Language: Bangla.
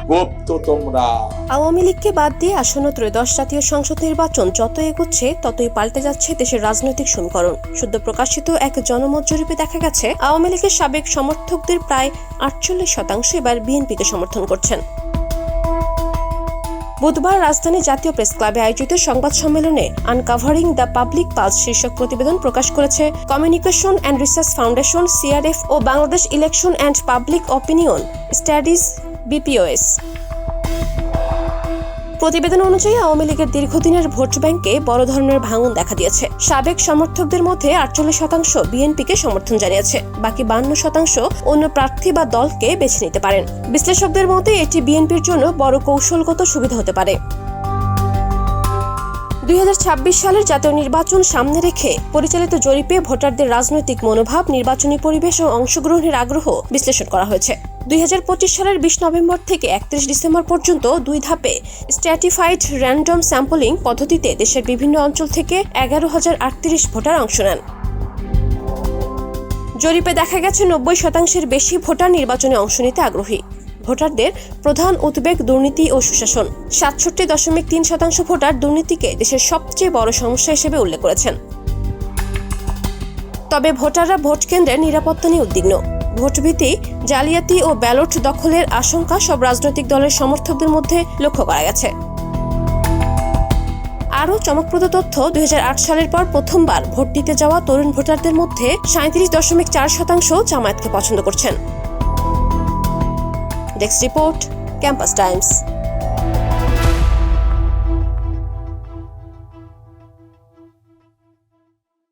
গুপ্ত তোমরা। আওয়ামী লীগকে বাদ দিয়ে আসন্ন ত্রয়োদশ জাতীয় সংসদ নির্বাচন যত এগোচ্ছে ততই পাল্টে যাচ্ছে দেশের রাজনৈতিক সমীকরণ। সদ্য প্রকাশিত এক জনমত জরিপে দেখা গেছে আওয়ামী লীগের সাবেক সমর্থকদের প্রায় 48% এবার বিএনপিকে সমর্থন করছেন। বুধবার রাজধানী জাতীয় প্রেস ক্লাবে আয়োজিত সংবাদ সম্মেলনে আনকাভারিং দ্য পাবলিক পালস শীর্ষক প্রতিবেদন প্রকাশ করেছে communication and research foundation CRF ও Bangladesh election and public opinion studies BPOS. প্রতিবেদন অনুযায়ী আওয়ামী লীগের দীর্ঘদিনের ভোট ব্যাংকে বড় ধরনের ভাঙন দেখা দিয়েছে। সাবেক সমর্থকদের মধ্যে 48% বিএনপিকে সমর্থন জানিয়েছে, বাকি 52% অন্য প্রার্থী বা দলকে বেছে নিতে পারেন। বিশ্লেষকদের মতে এটি বিএনপির জন্য বড় কৌশলগত সুবিধা হতে পারে। 2026 সালের জাতীয় নির্বাচন সামনে রেখে পরিচালিত জরিপে ভোটারদের রাজনৈতিক মনোভাব, নির্বাচনী পরিবেশ ও অংশগ্রহণের আগ্রহ বিশ্লেষণ করা হয়েছে। 2025 সালের 20 নভেম্বর থেকে 31 ডিসেম্বর পর্যন্ত 2 ধাপে স্ট্র্যাটিফাইড র্যান্ডম স্যাম্পলিং পদ্ধতিতে দেশের বিভিন্ন অঞ্চল থেকে 11,038 ভোটার অংশ নেন। জরিপে দেখা গেছে 90% বেশি ভোটার নির্বাচনে অংশ নিতে আগ্রহী। ভোটারদের প্রধান উদ্বেগ দুর্নীতি ও সুশাসন। 67.3% ভোটার দুর্নীতিকে দেশের সবচেয়ে বড় সমস্যা হিসেবে উল্লেখ করেছেন। তবে ভোটাররা ভোট কেন্দ্রের নিরাপত্তা নিয়ে উদ্বিগ্ন। ভোটভীতি, জালিয়াতি ও ব্যালট দখলের আশঙ্কা সব রাজনৈতিক দলের সমর্থকদের মধ্যে লক্ষ্য করা গেছে। আরও চমকপ্রদ তথ্য, 2008 সালের পর প্রথমবার ভোট দিতে যাওয়া তরুণ ভোটারদের মধ্যে 37.4% জামায়াতকে পছন্দ করছেন। Desk report, campus Times.